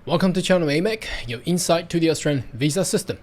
Welcome to Channel AMEC, your insight to the Australian visa system.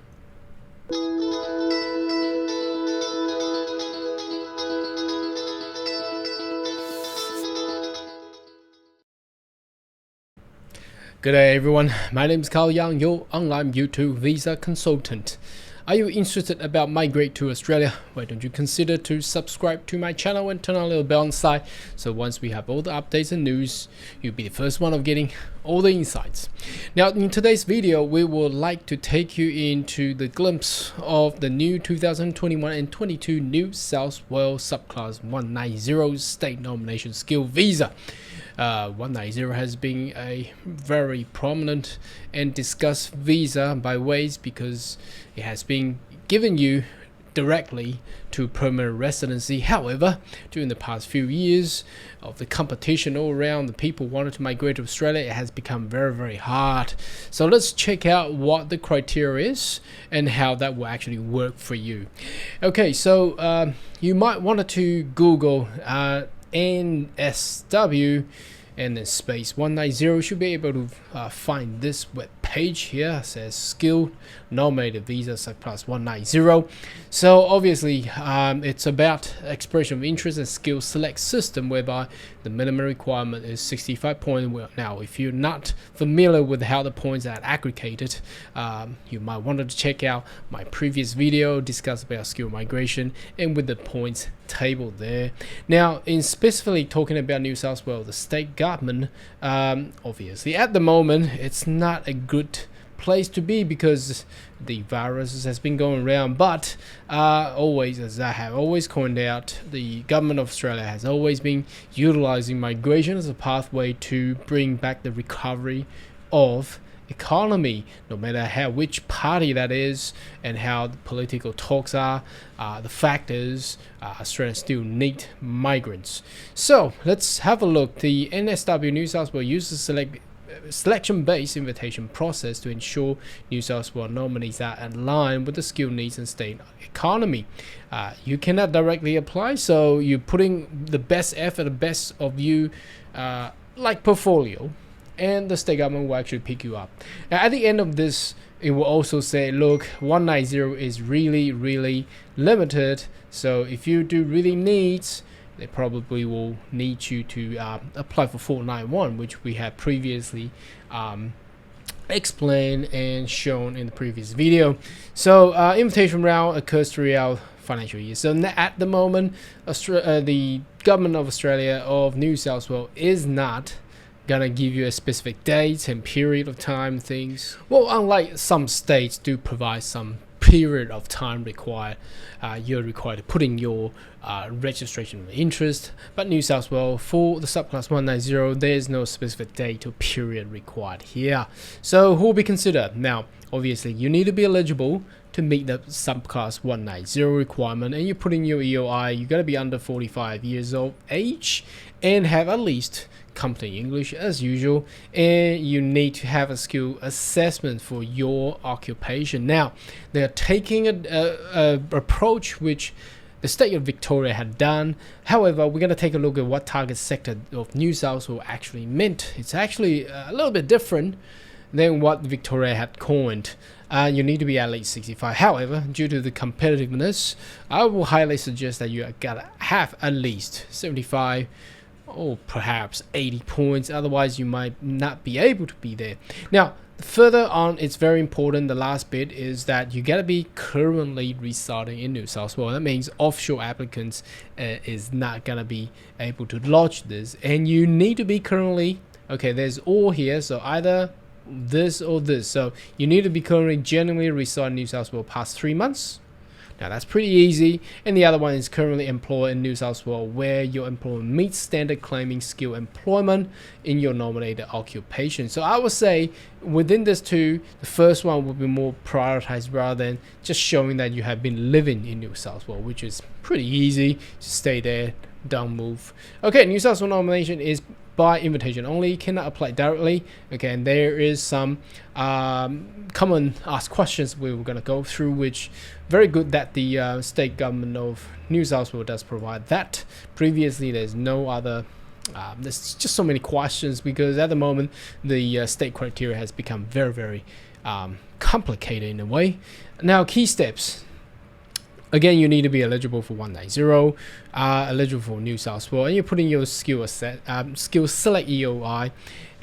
Good day everyone, my name is Carl Young, your online YouTube visa consultant. Are you interested about migrate to Australia? Why don't you consider to subscribe to my channel and turn on a little bell on the side, so once we have all the updates and news, you'll be the first one of getting all the insights. Now in today's video, we would like to take you into the glimpse of the new 2021 and 22 New South Wales Subclass 190 State Nomination Skill Visa. 190 has been a very prominent and discussed visa by ways because it has been given you directly to permanent residency. However, during the past few years of the competition all around, the people wanted to migrate to Australia, it has become very hard. So let's check out what the criteria is and how that will actually work for you. Okay, so you might want to Google NSW and then space 190. Should be able to find this web page here. It says skilled nominated visa subclass 190. So obviously it's about expression of interest and skill select system, whereby the minimum requirement is 65 points. Well, now if you're not familiar with how the points are aggregated, you might want to check out my previous video discuss about skill migration and with the points table there. Now in specifically talking about New South Wales, the state government, obviously at the moment it's not a good place to be because the virus has been going around, but always, as I have always pointed out, the government of Australia has always been utilizing migration as a pathway to bring back the recovery of economy, no matter how which party that is and how the political talks are. The fact is Australia still need migrants. So let's have a look. The NSW New South Wales uses selection-based invitation process to ensure New South Wales nominees are aligned with the skill needs and state economy. You cannot directly apply, so you're putting the best effort, the best of you, like portfolio, and the state government will actually pick you up. Now at the end of this, it will also say, look, 190 is really limited, so if you do really needs, they probably will need you to apply for 491, which we have previously explained and shown in the previous video. So invitation round occurs throughout financial year. So at the moment, the government of Australia of New South Wales is not gonna give you a specific date and period of time things. Well, unlike some states do provide some period of time required, you're required to put in your registration of interest, but New South Wales for the subclass 190, there's no specific date or period required here. So who will be considered? Now obviously you need to be eligible to meet the subclass 190 requirement, and you put in your EOI. You got to be under 45 years of age and have at least company English as usual, and you need to have a skill assessment for your occupation. Now they're taking a approach which the state of Victoria had done. However, we're going to take a look at what target sector of New South Wales actually meant. It's actually a little bit different than what Victoria had coined. You need to be at least 65. However, due to the competitiveness, I will highly suggest that you gotta have at least 75 or perhaps 80 points, otherwise you might not be able to be there. Now further on, it's very important, the last bit is that you gotta be currently residing in New South Wales. That means offshore applicants is not gonna be able to lodge this, and you need to be currently, okay, there's all here, so either this or this, so you need to be currently genuinely residing in New South Wales past 3 months. Now that's pretty easy. And the other one is currently employed in New South Wales, where your employment meets standard claiming skill employment in your nominated occupation. So I would say within this two, the first one will be more prioritized rather than just showing that you have been living in New South Wales, which is pretty easy. Just stay there, don't move. Okay, New South Wales nomination is by invitation only, cannot apply directly. Okay, and there is some common asked questions we were going to go through, which very good that the state government of New South Wales does provide that. Previously there's no other There's just so many questions because at the moment the state criteria has become very, very complicated in a way. Now, key steps. Again, you need to be eligible for 190, eligible for New South Wales, and you put in your skill select EOI,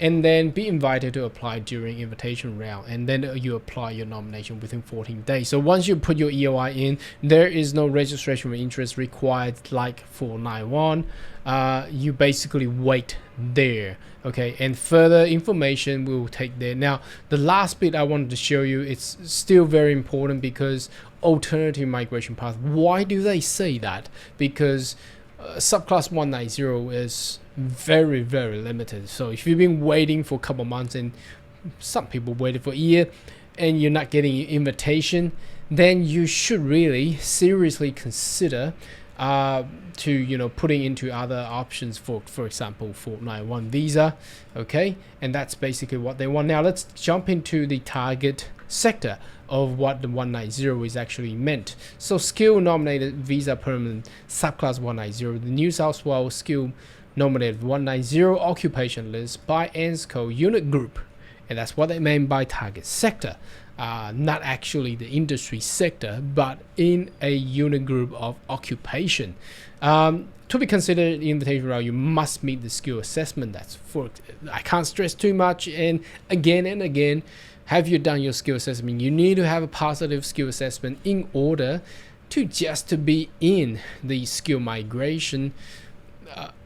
and then be invited to apply during invitation round, and then you apply your nomination within 14 days. So once you put your EOI in, there is no registration of interest required like for 91. You basically wait there, okay, and further information will take there. Now, the last bit I wanted to show you, it's still very important because alternative migration path. Why do they say that? Because subclass 190 is very, very limited. So if you've been waiting for a couple months, and some people waited for a year, and you're not getting an invitation, then you should really seriously consider to putting into other options, for example 491 visa, okay, and that's basically what they want. Now let's jump into the target sector of what the 190 is actually meant. So skill nominated visa permanent subclass 190, the New South Wales skill nominated 190 occupation list by NSW unit group, and that's what they mean by target sector. Not actually the industry sector, but in a unit group of occupation. To be considered in the invitation round, you must meet the skill assessment. I can't stress too much, and again, have you done your skill assessment? You need to have a positive skill assessment in order to be in the skill migration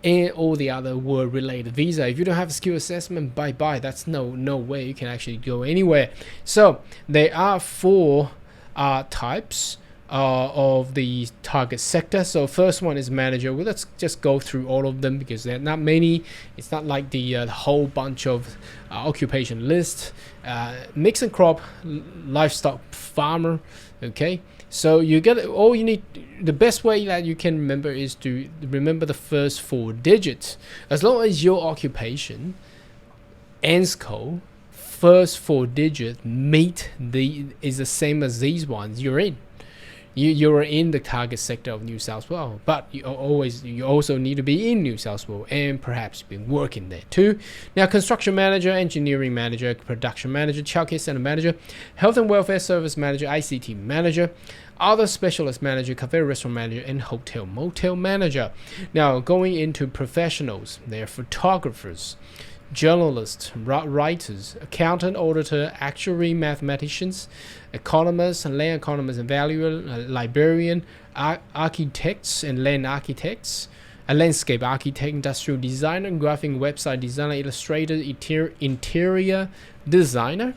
and all the other work related visa. If you don't have a skill assessment, bye. That's no way you can actually go anywhere. So there are 4 types of the target sector. So first one is manager. Well, let's just go through all of them because there are not many. It's not like the whole bunch of occupation list. Mix and crop, livestock farmer, okay. So you get all you need. The best way that you can remember is to remember the first 4 digits. As long as your occupation NSW first 4 digits is the same as these ones, you're in. You're in the target sector of New South Wales, but you also need to be in New South Wales and perhaps been working there too. Now, construction manager, engineering manager, production manager, childcare center manager, health and welfare service manager, ICT manager, other specialist manager, cafe restaurant manager, and hotel motel manager. Now, going into professionals, they're photographers, journalists, writers, accountant, auditor, actuary, mathematicians, economists, land economists and valuer, librarian, architects and land architects, a landscape architect, industrial designer, graphic website designer, illustrator, interior designer,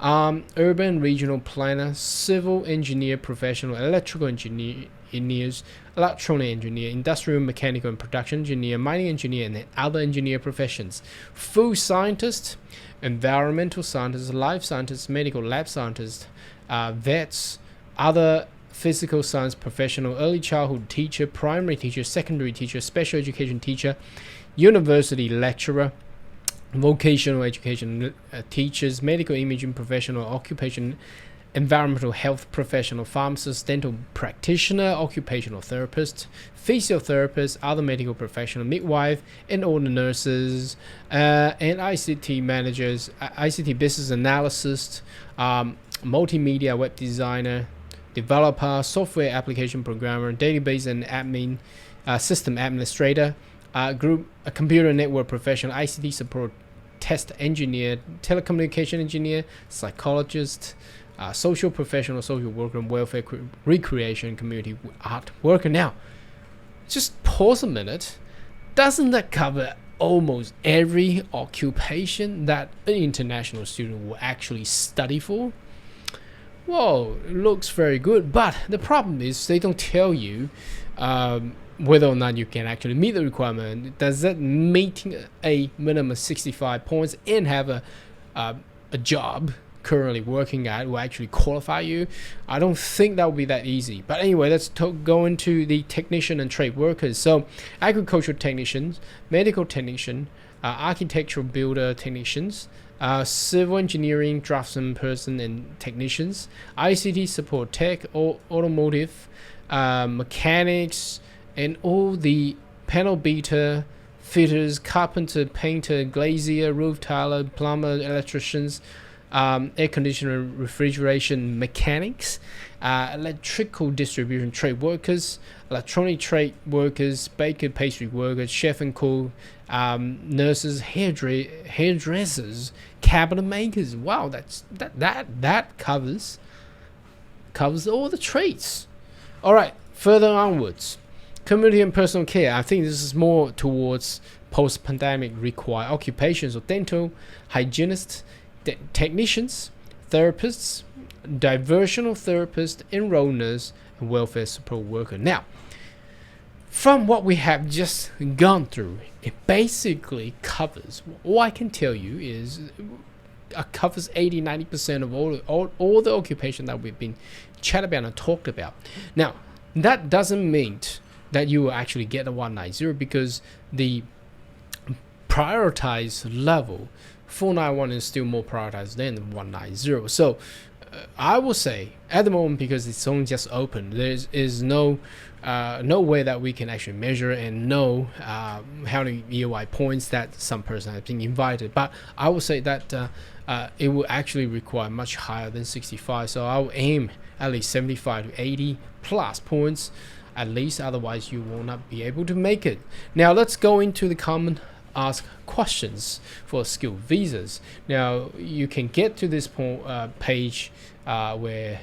urban regional planner, civil engineer, professional, electrical engineers, electronic engineer, industrial, mechanical and production engineer, mining engineer, and other engineer professions, food scientist, environmental scientist, life scientist, medical lab scientist, vets, other physical science professional, early childhood teacher, primary teacher, secondary teacher, special education teacher, university lecturer, vocational education teachers, medical imaging professional, occupation environmental health professional, pharmacist, dental practitioner, occupational therapist, physiotherapist, other medical professional, midwife, and all the nurses, and ICT managers, ICT business analyst, multimedia web designer, developer, software application programmer, database and admin, system administrator, group computer network professional, ICT support test engineer, telecommunication engineer, psychologist, social professional, social worker, welfare, recreation, community art worker. Now, just pause a minute. Doesn't that cover almost every occupation that an international student will actually study for? Whoa, it looks very good, but the problem is they don't tell you whether or not you can actually meet the requirement. Does that meeting a minimum 65 points and have a job currently working at will actually qualify you? I don't think that would be that easy. But anyway, let's go into the technician and trade workers. So agricultural technicians, medical technician, architectural builder technicians, civil engineering draftsman person and technicians, ICT support tech, automotive, mechanics, and all the panel beater, fitters, carpenter, painter, glazier, roof tiler, plumber, electricians, air conditioner, refrigeration mechanics, electrical distribution trade workers, electronic trade workers, baker, pastry workers, chef and cook, nurses, hairdressers, cabinet makers. Wow, that covers all the trades. All right, further onwards, community and personal care. I think this is more towards post-pandemic required occupations of dental, hygienists, technicians, therapists, diversional therapists, enrollers, and welfare support worker. Now, from what we have just gone through, it basically covers, all I can tell you is covers 80-90% of all the occupation that we've been chat about and talked about. Now, that doesn't mean that you will actually get a 190 because the prioritized level 491 is still more prioritized than the 190. So I will say at the moment, because it's only just open, there is no way that we can actually measure and know how many EOI points that some person has been invited. But I will say that it will actually require much higher than 65. So I will aim at least 75 to 80 plus points at least, otherwise you will not be able to make it. Now let's go into the common ask questions for skilled visas. Now you can get to this page where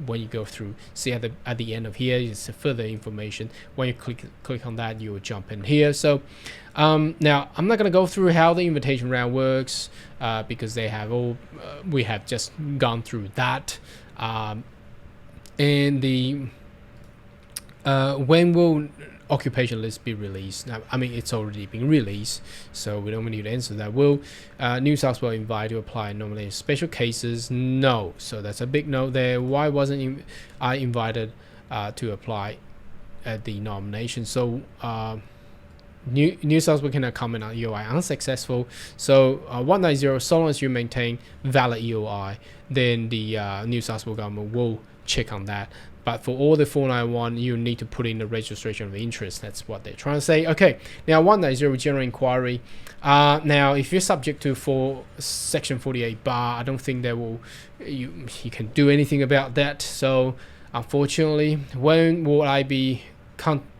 when you go through, see at the end of here is further information. When you click on that, you will jump in here. So now I'm not going to go through how the invitation round works because they have all we have just gone through that. And the when will occupation list be released? Now, I mean, it's already been released, so we don't need to answer that. Will New South Wales invite to apply nominate special cases? No. So that's a big no there. Why wasn't I invited to apply at the nomination? So New South Wales cannot comment on EOI unsuccessful. So 190, so long as you maintain valid EOI, then the New South Wales government will check on that. But for all the 491, you need to put in the registration of interest. That's what they're trying to say. Okay, now 190 general inquiry. Now, if you're subject to Section 48 bar, I don't think they will. You can do anything about that. So, unfortunately, when will I be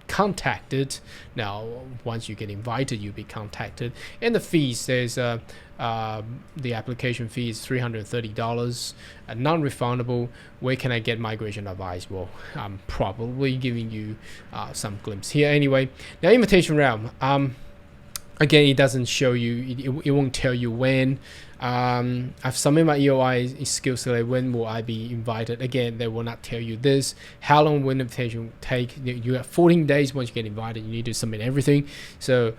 contacted? Now, once you get invited, you'll be contacted. And the fees, there's the application fee is $330, non-refundable. Where can I get migration advice? Well, I'm probably giving you some glimpse here. Anyway, now invitation round. Again, it doesn't show you. It won't tell you when. I've submitted my EOI skill select. When will I be invited? Again, they will not tell you this. How long will invitation take? You have 14 days once you get invited. You need to submit everything. So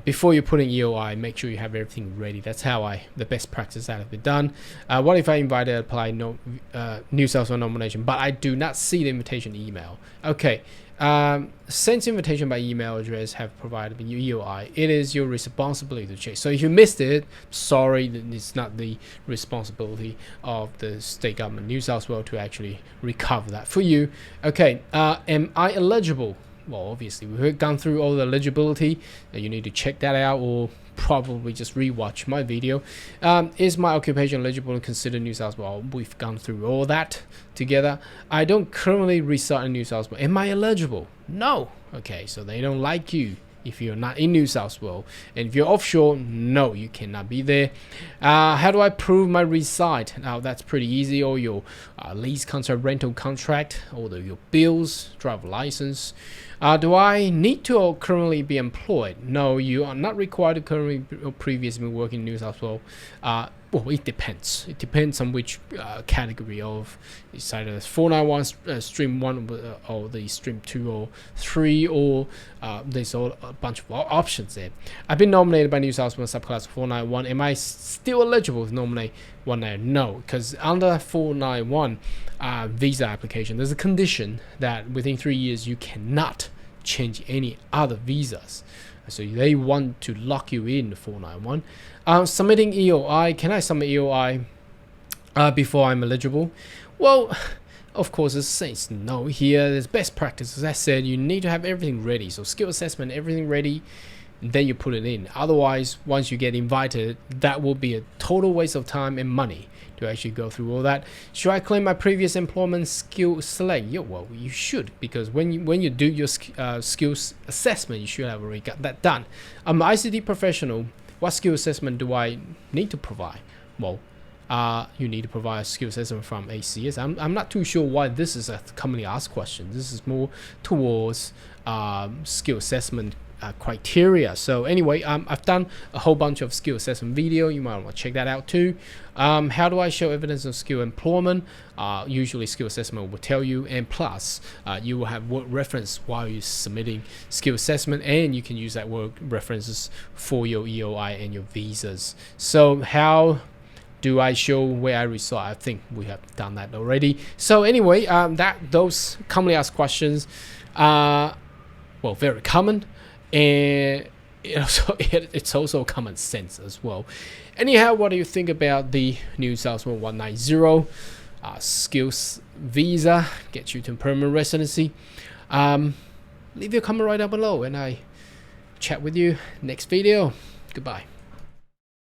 before you put in EOI, make sure you have everything ready. That's how the best practice that has been done. What if I invited apply New South Wales nomination, but I do not see the invitation email? Okay. Sent invitation by email address have provided in your EOI. It is your responsibility to check. So if you missed it, sorry, it's not the responsibility of the state government New South Wales to actually recover that for you. Okay, am I eligible? Well, obviously we've gone through all the eligibility. You need to check that out, or probably just rewatch my video. Is my occupation eligible to consider New South Wales? We've gone through all that together. I don't currently reside in New South Wales. Am I eligible? No. Okay, so they don't like you if you're not in New South Wales. And if you're offshore, no, you cannot be there. How do I prove my reside? Now, that's pretty easy. Or your lease contract, rental contract, or your bills, driver license. Do I need to or currently be employed? No, you are not required to currently or previously be working in New South Wales. Well, it depends. It depends on which category of, it's either 491 stream 1 or the stream 2 or 3, or there's a bunch of options there. I've been nominated by New South Wales Subclass 491. Am I still eligible to nominate 190? No, because under 491 visa application, there's a condition that within 3 years you cannot change any other visas. So they want to lock you in the 491. Submitting EOI. Can I submit EOI before I'm eligible? Well, of course, it says no here. There's best practice. As I said, you need to have everything ready. So skill assessment, everything ready. then you put it in. Otherwise, once you get invited, that will be a total waste of time and money to actually go through all that. Should I claim my previous employment skill select? Yeah, well, you should, because when you do your skills assessment, you should have already got that done. I'm an ICT professional. What skill assessment do I need to provide? Well, you need to provide a skill assessment from ACS. I'm not too sure why this is a commonly asked question. This is more towards skill assessment criteria. So anyway, I've done a whole bunch of skill assessment video. You might want to check that out too. How do I show evidence of skill employment? Usually skill assessment will tell you, and plus you will have work reference while you're submitting skill assessment, and you can use that work references for your EOI and your visas. So how do I show where I reside? I think we have done that already. So anyway, those commonly asked questions are, well, very common, and it's also common sense as well. Anyhow, what do you think about the New South Wales 190 skills visa, get you to permanent residency? Leave your comment right down below, and I chat with you next video. Goodbye.